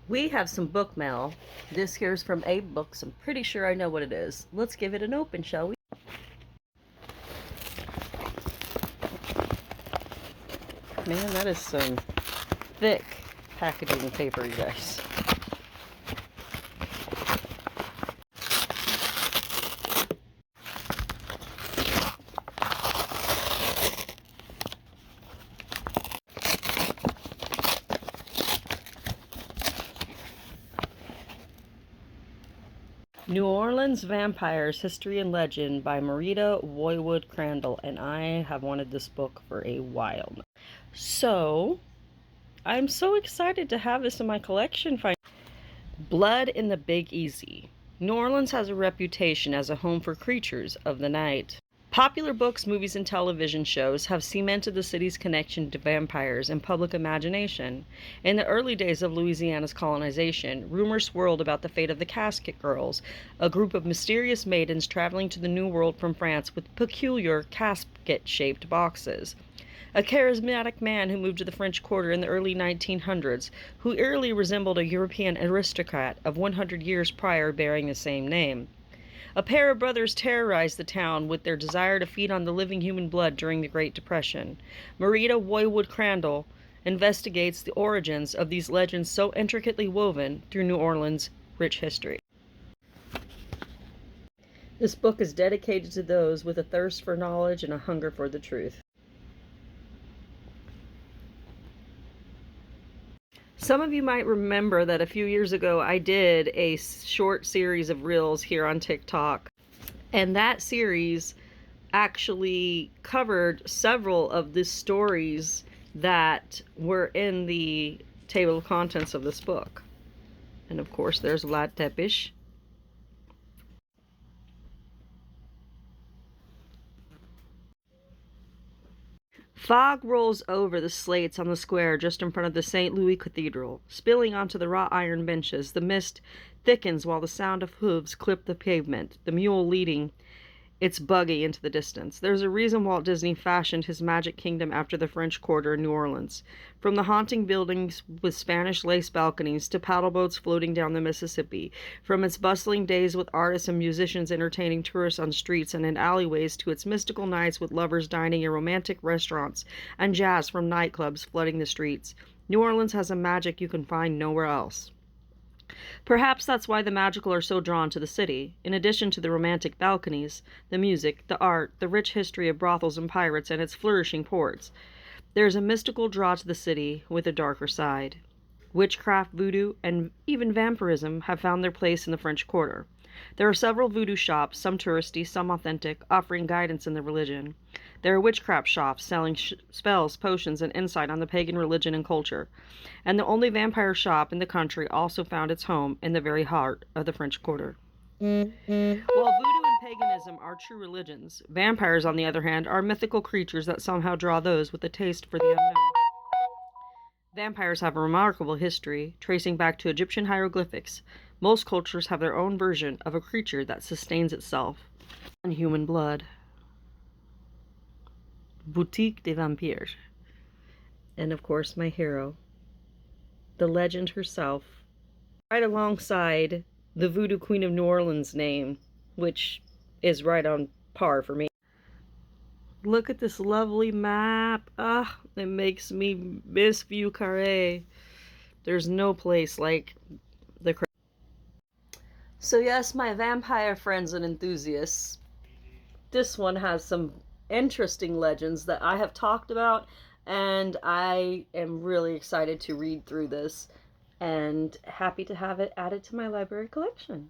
We have some book mail. This here's from Abe Books. I'm pretty sure I know what it is. Let's give it an open, shall we? Man, that is some thick packaging paper, you guys. New Orleans Vampires, History and Legend by Marita Woywood Crandall, and I have wanted this book for a while now. So, I'm so excited to have this in my collection. Blood in the Big Easy. New Orleans has a reputation as a home for creatures of the night. Popular books, movies, and television shows have cemented the city's connection to vampires in public imagination. In the early days of Louisiana's colonization, rumors swirled about the fate of the Casket Girls, a group of mysterious maidens traveling to the New World from France with peculiar casket-shaped boxes. A charismatic man who moved to the French Quarter in the early 1900s, who eerily resembled a European aristocrat of 100 years prior bearing the same name. A pair of brothers terrorized the town with their desire to feed on the living human blood during the Great Depression. Marita Woywood Crandall investigates the origins of these legends so intricately woven through New Orleans' rich history. This book is dedicated to those with a thirst for knowledge and a hunger for the truth. Some of you might remember that a few years ago I did a short series of reels here on TikTok, and that series actually covered several of the stories that were in the table of contents of this book. And of course there's Vlad Tepes. Fog rolls over the slates on the square just in front of the St. Louis Cathedral, spilling onto the wrought iron benches. The mist thickens while the sound of hooves clip the pavement, the mule leading its buggy into the distance. There's a reason Walt Disney fashioned his Magic Kingdom after the French Quarter in New Orleans. From the haunting buildings with Spanish lace balconies to paddle boats floating down the Mississippi, from its bustling days with artists and musicians entertaining tourists on streets and in alleyways to its mystical nights with lovers dining in romantic restaurants and jazz from nightclubs flooding the streets, New Orleans has a magic you can find nowhere else. Perhaps that's why the magical are so drawn to the city. In addition to the romantic balconies, the music, the art, the rich history of brothels and pirates, and its flourishing ports, there's a mystical draw to the city with a darker side. Witchcraft, voodoo, and even vampirism have found their place in the French Quarter. There are several voodoo shops, some touristy, some authentic, offering guidance in the religion. There are witchcraft shops selling spells, potions, and insight on the pagan religion and culture. And the only vampire shop in the country also found its home in the very heart of the French Quarter. While voodoo and paganism are true religions, vampires, on the other hand, are mythical creatures that somehow draw those with a taste for the unknown. Vampires have a remarkable history, tracing back to Egyptian hieroglyphics. Most cultures have their own version of a creature that sustains itself on human blood. Boutique des Vampires. And of course, my hero, the legend herself, right alongside the Voodoo Queen of New Orleans name, which is right on par for me. Look at this lovely map. Ah, it makes me miss Vieux Carré. There's no place like the... So yes, my vampire friends and enthusiasts, this one has some interesting legends that I have talked about, and I am really excited to read through this and happy to have it added to my library collection.